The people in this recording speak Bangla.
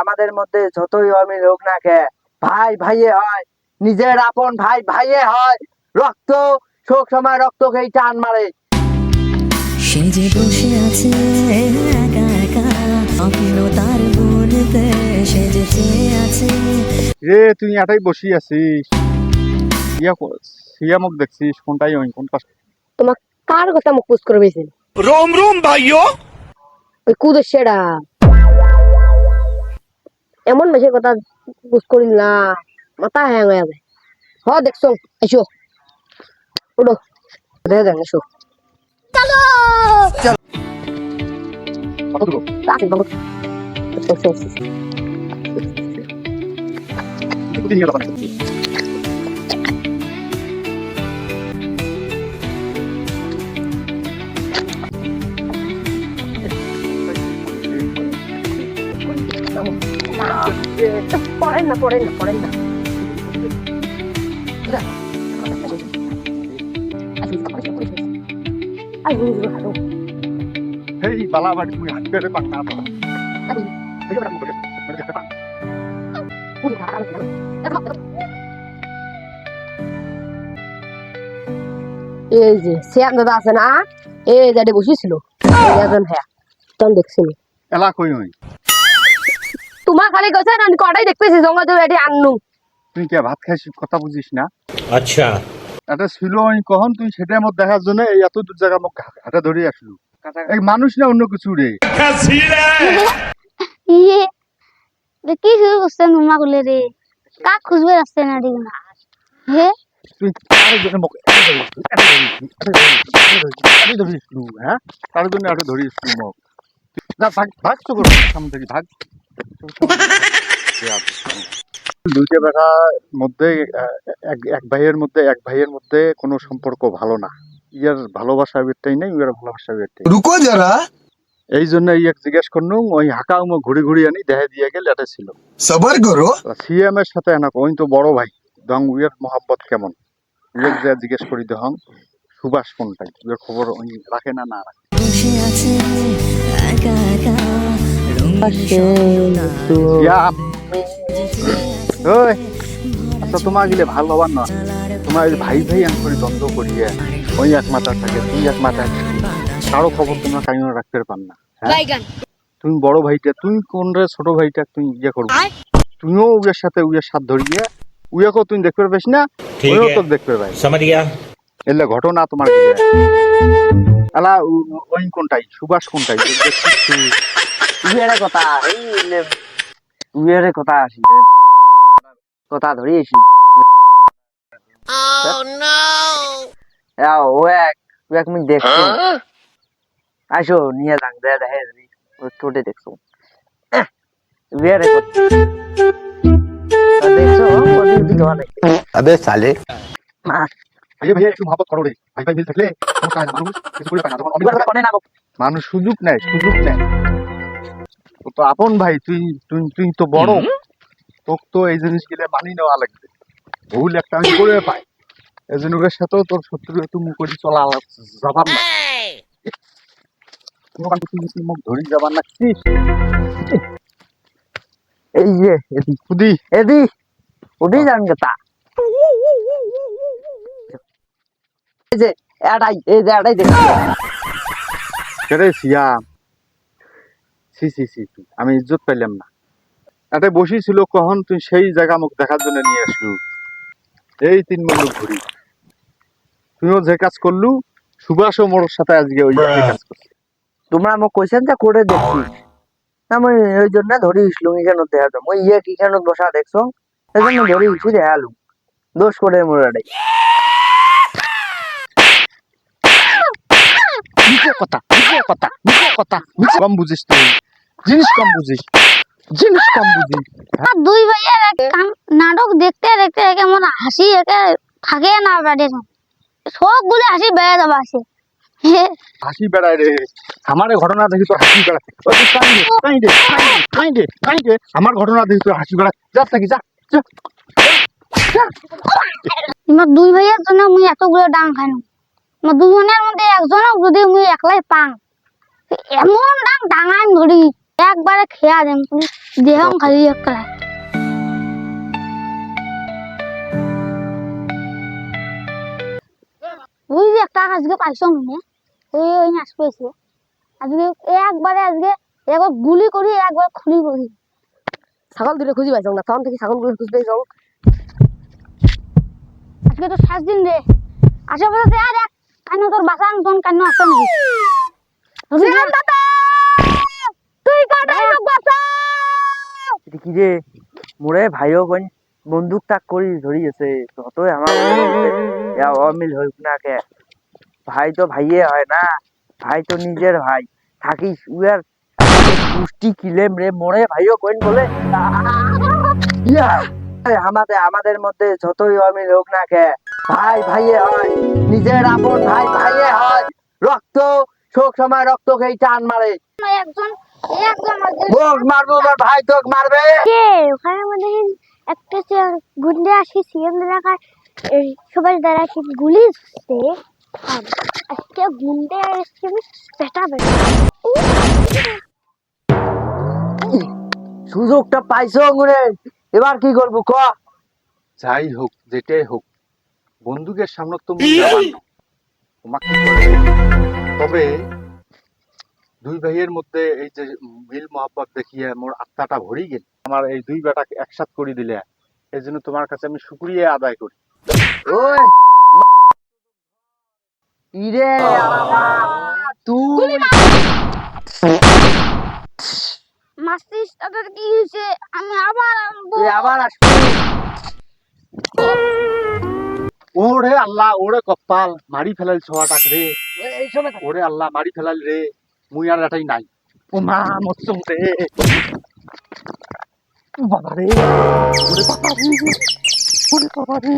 আমাদের মধ্যে যতই অমিল হোক না কে, ভাই ভাইয়ে হয়, নিজের আপন ভাই ভাইয়ে হয়, রক্ত শোক সময় রক্তকেই টান মারে। সে যে বসে আছে একা একা স্বপ্ন তার বলতে, সে যে চেয়ে আছে। রে তুই এটাই বসি আছিস, সিয়া মুখ দেখছিস, কোনটাই ওই কোন পাশ? তোমার কার কথা মুখ পুষ করে বেছেন? रोम रोम भाइयों। ওই কুদেশেরা এমন মেশে কথা পুষ করিল না, মাথা হ্যাং হয়ে যায়। হ দেখছো, এসো উঠো, দেখে যান, এসো কত দূর? আসি বাবু। তুই নিয়ে যাবেন। পড়েন না পড়েন না পড়েন না। হেই বালা বাড়ি তুই হাত পেরে পাক না তো। এই যে শ্যাম দাদা আছে না, এই দাদা বসেছিল হ্যাঁ, তখন দেখছি এলা কই হই তোমার খালি গেছে না, কটাই দেখতেছি জঙ্গল জঙ্গল এটি আননু। তুই কে ভাত খাইছিস কথা বুঝিস না? अच्छा এটা ছিল ওই কখন তুই সেটা আমার দেখার জন্য এই এত দূর জায়গা মুখ হাতে ধরে আসলু। এই মানুষ না অন্য কিছু রে। ইয়ে কি শুরু করছেন মামা গুলে রে? কাক খুঁজবে আসছে না দিক না হে? তুই তার জন্য মুখ এত ধরিসলু, হ্যাঁ তার জন্য এত ধরিসলু মুখ। না ভাগ ভাগ তো করো সামনে থেকে ভাগ। দুইটা বেটার মধ্যে এক ভাইয়ের মধ্যে কোনো সম্পর্ক ভালো না। ইয়ার ভালোবাসা বেরটাই নাই, ইয়ার ভালোবাসা বেরটাই। रुको जरा এই জন্য ইয়াক জিজ্ঞেস করনু, ওই হাঁকা উমো ঘুরি ঘুরি আনি দেখা দিয়ে গেল এটা ছিল। सबर करो সিএম এর সাথে এনা ওই তো বড় ভাই দং উয়ার মহাব্বত কেমন, ইয়াক যা জিজ্ঞেস করি দহং সুবাস কোনটাই ইয়ার খবর ওই রাখে না না রাখে। বসে আছে একা একা সিয়াম ওই আচ্ছা তোমার গেলে ভালো হবার না, তোমার ভাই ভাই আন করে দ্বন্দ্ব করিয়ে ওই এক মাথা থাকে তুই এক মাথা থাকি, কারো খবর তোমরা কাইও রাখতে পার না। তুমি বড় ভাইটা, তুই কোন রে ছোট ভাইটা তুই ইয়ে করবো, তুইও উয়ের সাথে উয়ের সাথ ধরিয়ে উয়েকেও তুই দেখতে পারবিস না, ওইও তো দেখতে পারবি। समझ गया এলে ঘটনা তোমার গিয়ে আলা ওই কোনটাই সুবাস কোনটাই দেখছিস তুই? উইয়ারে কথা এই উইয়ারে কথা আসি কথা ধরি আসি। ও এক মিনিট দেখছো, আসো নিয়ে যাং দেখে ছোটে দেখছো উইয়ারে কথা দেখছো ওদিক দিকে অনেক। अबे साले ভাইয়া ভাইয়া একটু মহব্বত করো রে, ভাই ভাই মিল থাকলে কোনো কাজ মানুষ কিছু করে পায় না, যখন অমিল থাকে মানুষ সুযোগ নেয় সুযোগ নেয়। ও তো আপন ভাই, তুই তুই তুই তো বড়, তোকে তো এই জিনিসগুলো মানি নেওয়া লাগবে। ভুল একটা আমি করে পাই, এই জন্য ওর সাথেও তোর শত্রু একটু মুখ করে চলা যাবার না, কোনো কারণ তুই মুখ ধরি যাবার না। এই যে এদি খুদি এদি ওদি জান কথা এই যে এটাই দেখো কেরে সিয়াম সি সি সি আমি ইজ্জত পাইলাম না। এটা বসি ছিল কখন তুই সেই জায়গা মুখ দেখার জন্য নিয়ে আসলু, এই 3 মিনিট ঘুরি তুইও যে কাজ করলু, সুভাষও মোর সাথে আজকে ওই কাজ করছে। তোমরা মোক কইছেন যে করে দেখছি, আমি ওই জন্য ধরি ইসলুম এখানে দেখা যাম ওই ইয়ে এখানে বসা দেখছো, এই জন্য ধরি ইসু দেখালুম দোষ করে মোরাটাই। কথা কম বুঝিস তুই, জিনিস কম বুঝিস। দুই ভাইয়ের নাটক দেখতে দেখতে কেমন হাসি একে থাকে না বাড়ির সবগুলো হাসি বেড়ে যাবে আসে। হাসি বেড়ায় রে, আমার ঘটনা দেখি তোর হাসি বেড়ায়, কাইদে আমার ঘটনা দেখি তোর হাসি বেড়ায়, যা থাকি যা। তোমার দুই ভাইয়ের জন্য মুই এতগুলো ডাং খাইলাম, আমার দুজনের মধ্যে একজনও যদি মুই একলাই পাং, এমন ডাং ডাঙান ধরি একবারে খেয়া দেন। দেহম খালি একটা ওই যে একটা আজকে পাইছো মনে ওই ওই নাচ পেয়েছে আজকে আজকে একবার গুলি করি একবার খুলি করি ছাগল দুটো খুঁজি পাইছ না তখন থেকে ছাগল গুলো খুঁজ পেয়েছ আজকে তো 7 দিন রে আশেপাশে আর এক কেন তোর বাসার মতন কেন আসো নাকি তুই কাটাই বাসা এটা কি রে মোরে ভাইও কোন বন্দুক তাক করি ধরি আছে ততই আমার অমিল হইব না কে ভাই তো ভাইয়ে হয় না ভাই তো নিজের ভাই থাকিস উয়ার পুষ্টি কিলেম রে মোরে ভাইও কোন বলে ইয়া আমাদের মধ্যে যতই অমিল হোক না কে ভাই ভাইয়ে হয় নিজের আপন ভাই ভাইয়ে হয় রক্ত শোক সময় রক্ত খেয়ে টান মারে একজন তোক মারবো তোর ভাই তোক মারবে কে ওখানে মনে হয় একটা গুন্ডে আসি সিএম এলাকায় সবাই দাঁড়া কি গুলি দিচ্ছে আজকে গুন্ডে আসছে বেটা বেটা সুযোগটা পাইছো গুরে এবার কি করবো ক যাই হোক যেটাই হোক বন্দুকের সামনে তুমি যাবার না তোমাকে করে। তবে দুই ভাইয়ের মধ্যে এই যে মিল মহব্বত দেখিয়ে মোর আত্মাটা ভরি গেল আমার এই দুই বেটাকে একসাথ করে দিলে এই জন্য তোমার কাছে আমি শুকরিয়া আদায় করি ওই ইরে তুই মাস্তিস তাদের কি হয়েছে আমি আবার আনবো তুই আবার আসবি ওরে আল্লাহ ওরে কপাল মারি ফেলাল ছোয়াটাক রে এই সময় ওরে আল্লাহ মারি ফেলাল রে মুই আর এটাই নাই ও মা মরছম রে ও বাবা রে ওরে বাবা রে ওরে বাবা রে